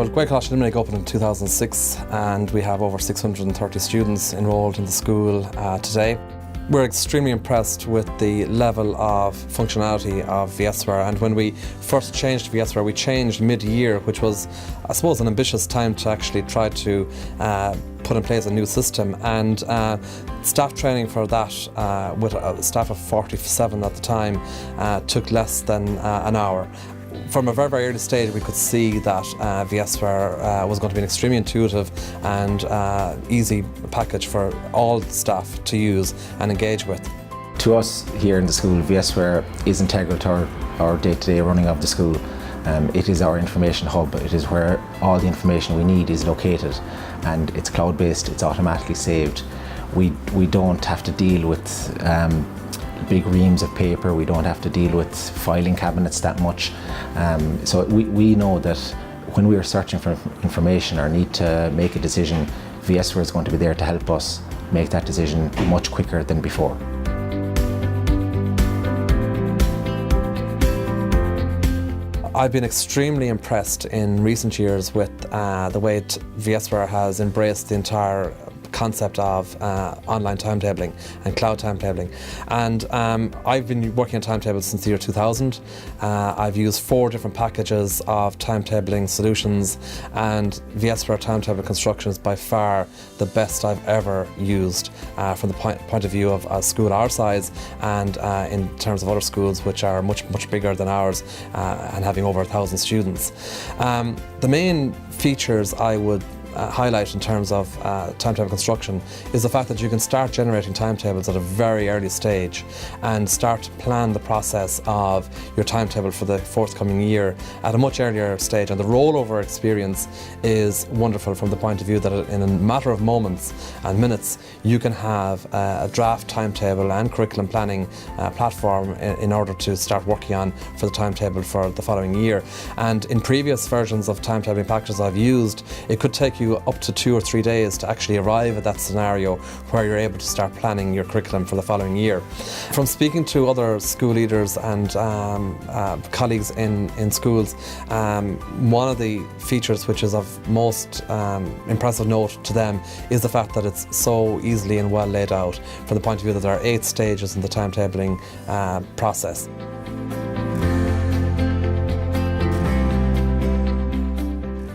Well, Gaeltacht Limerick opened in 2006 and we have over 630 students enrolled in the school today. We're extremely impressed with the level of functionality of VSware, and when we first changed VSware, we changed mid-year, which was, I suppose, an ambitious time to actually try to put in place a new system, and staff training for that with a staff of 47 at the time took less than an hour. From a very, very early stage, we could see that VSware was going to be an extremely intuitive and easy package for all staff to use and engage with. To us here in the school, VSware is integral to our day-to-day running of the school. It is our information hub. It is where all the information we need is located, and it's cloud-based, it's automatically saved. We don't have to deal with big reams of paper, we don't have to deal with filing cabinets that much. So we know that when we are searching for information or need to make a decision, VSware is going to be there to help us make that decision much quicker than before. I've been extremely impressed in recent years with the way VSware has embraced the entire concept of online timetabling and cloud timetabling, and I've been working on timetables since the year 2000. I've used 4 different packages of timetabling solutions, and VSware timetable construction is by far the best I've ever used from the point of view of a school our size, and in terms of other schools which are much bigger than ours and having over 1,000 students. The main features I would highlight in terms of timetable construction is the fact that you can start generating timetables at a very early stage and start to plan the process of your timetable for the forthcoming year at a much earlier stage, and the rollover experience is wonderful from the point of view that in a matter of moments and minutes you can have a draft timetable and curriculum planning platform in order to start working on for the timetable for the following year. And in previous versions of timetabling packages I've used, it could take you up to 2 or 3 days to actually arrive at that scenario where you're able to start planning your curriculum for the following year. From speaking to other school leaders and colleagues in schools, one of the features which is of most impressive note to them is the fact that it's so easily and well laid out from the point of view that there are 8 stages in the timetabling process.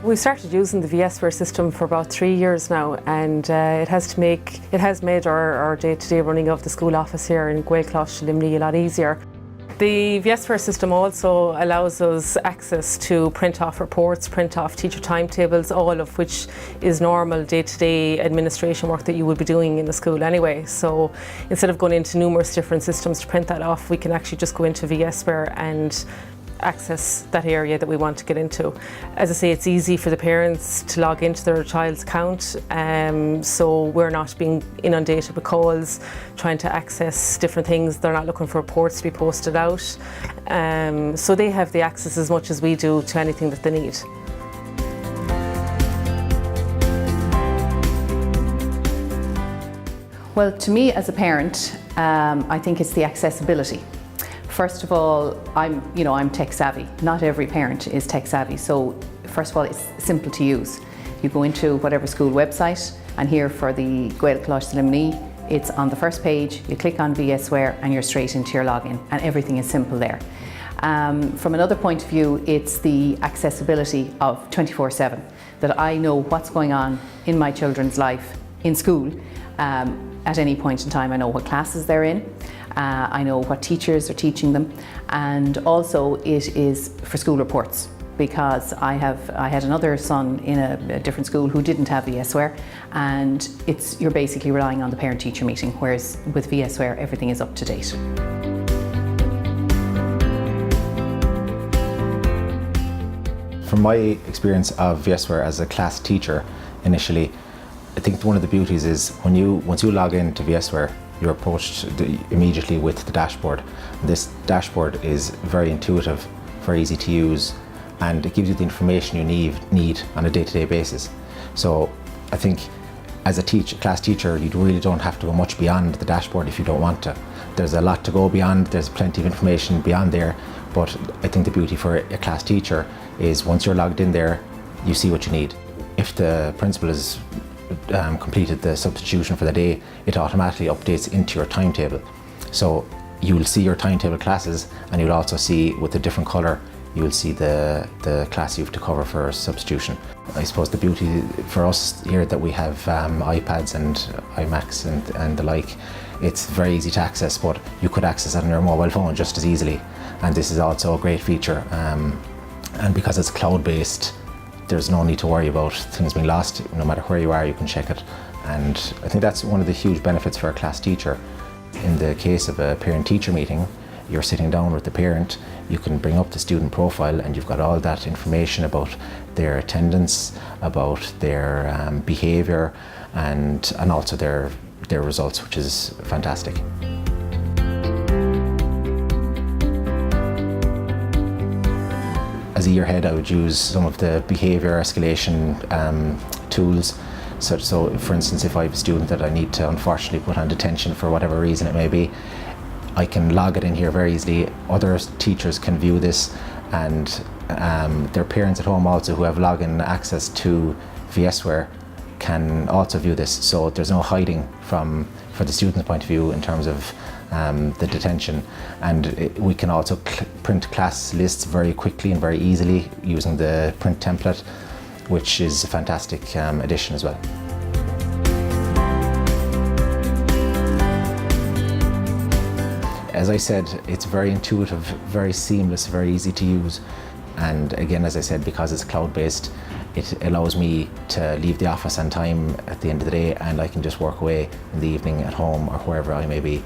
We started using the VSware system for about 3 years now, and it has made our day-to-day running of the school office here in Gaeltacht Limerick a lot easier. The VSware system also allows us access to print off reports, print off teacher timetables, all of which is normal day-to-day administration work that you would be doing in the school anyway. So instead of going into numerous different systems to print that off, we can actually just go into VSware and access that area that we want to get into. As I say, it's easy for the parents to log into their child's account, so we're not being inundated with calls trying to access different things. They're not looking for reports to be posted out, so they have the access as much as we do to anything that they need. Well, to me as a parent, I think it's the accessibility. First of all, I'm tech savvy. Not every parent is tech savvy, so first of all, it's simple to use. You go into whatever school website, and here for the Gaeltacht Limerick, it's on the first page. You click on VSware and you're straight into your login, and everything is simple there. From another point of view, it's the accessibility of 24/7, that I know what's going on in my children's life in school at any point in time. I know what classes they're in. I know what teachers are teaching them, and also it is for school reports, because I had another son in a different school who didn't have VSware, and you're basically relying on the parent-teacher meeting, whereas with VSware everything is up to date. From my experience of VSware as a class teacher initially, I think one of the beauties is once you log in to VSware, you're approached immediately with the dashboard. This dashboard is very intuitive, very easy to use, and it gives you the information you need on a day-to-day basis. So I think as a class teacher, you really don't have to go much beyond the dashboard if you don't want to. There's a lot to go beyond, there's plenty of information beyond there, but I think the beauty for a class teacher is once you're logged in there, you see what you need. If the principal has completed the substitution for the day, it automatically updates into your timetable. So you'll see your timetable classes, and you'll also see, with a different colour, you'll see the class you have to cover for substitution. I suppose the beauty for us here that we have iPads and iMacs and the like, it's very easy to access, but you could access it on your mobile phone just as easily. And this is also a great feature. And because it's cloud-based, there's no need to worry about things being lost. No matter where you are, you can check it. And I think that's one of the huge benefits for a class teacher. In the case of a parent-teacher meeting, you're sitting down with the parent, you can bring up the student profile, and you've got all that information about their attendance, about their behaviour, and also their results, which is fantastic. As a year head, I would use some of the behaviour escalation tools. So for instance, if I have a student that I need to unfortunately put on detention for whatever reason it may be, I can log it in here very easily. Other teachers can view this, and their parents at home also who have login access to VSware can also view this. So there's no hiding for the student's point of view in terms of the detention. And we can also print class lists very quickly and very easily using the print template, which is a fantastic addition as well. As I said, it's very intuitive, very seamless, very easy to use. And again, as I said, because it's cloud-based, it allows me to leave the office on time at the end of the day, and I can just work away in the evening at home or wherever I may be.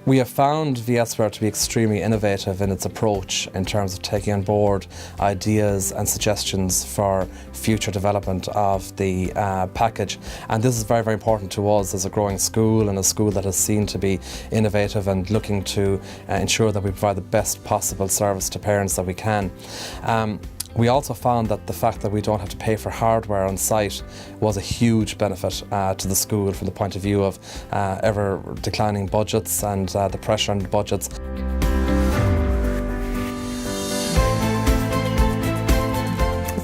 We have found VSware to be extremely innovative in its approach in terms of taking on board ideas and suggestions for future development of the package. And this is very, very important to us as a growing school, and a school that is seen to be innovative and looking to ensure that we provide the best possible service to parents that we can. We also found that the fact that we don't have to pay for hardware on site was a huge benefit to the school from the point of view of ever declining budgets and the pressure on the budgets.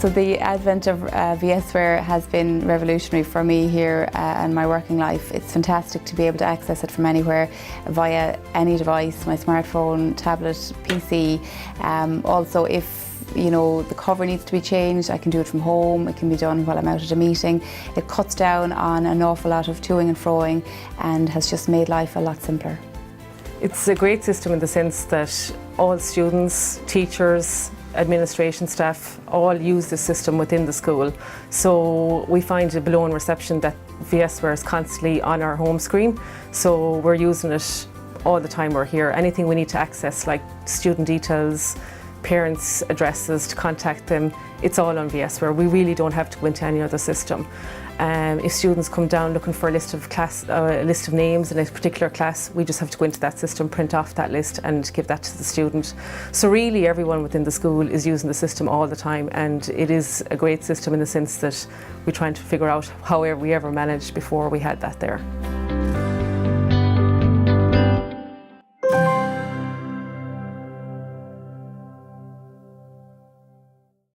So the advent of VSware has been revolutionary for me here and my working life. It's fantastic to be able to access it from anywhere via any device, my smartphone, tablet, PC. Also, if the cover needs to be changed, I can do it from home. It can be done while I'm out at a meeting. It cuts down on an awful lot of toing and froing and has just made life a lot simpler. It's a great system in the sense that all students, teachers, administration staff all use the system within the school. So we find a below reception that VSware is constantly on our home screen. So we're using it all the time we're here. Anything we need to access, like student details, parents' addresses, to contact them, it's all on VSware. We really don't have to go into any other system. If students come down looking for a list of names in a particular class, we just have to go into that system, print off that list and give that to the student. So really everyone within the school is using the system all the time, and it is a great system in the sense that we're trying to figure out how we ever managed before we had that there.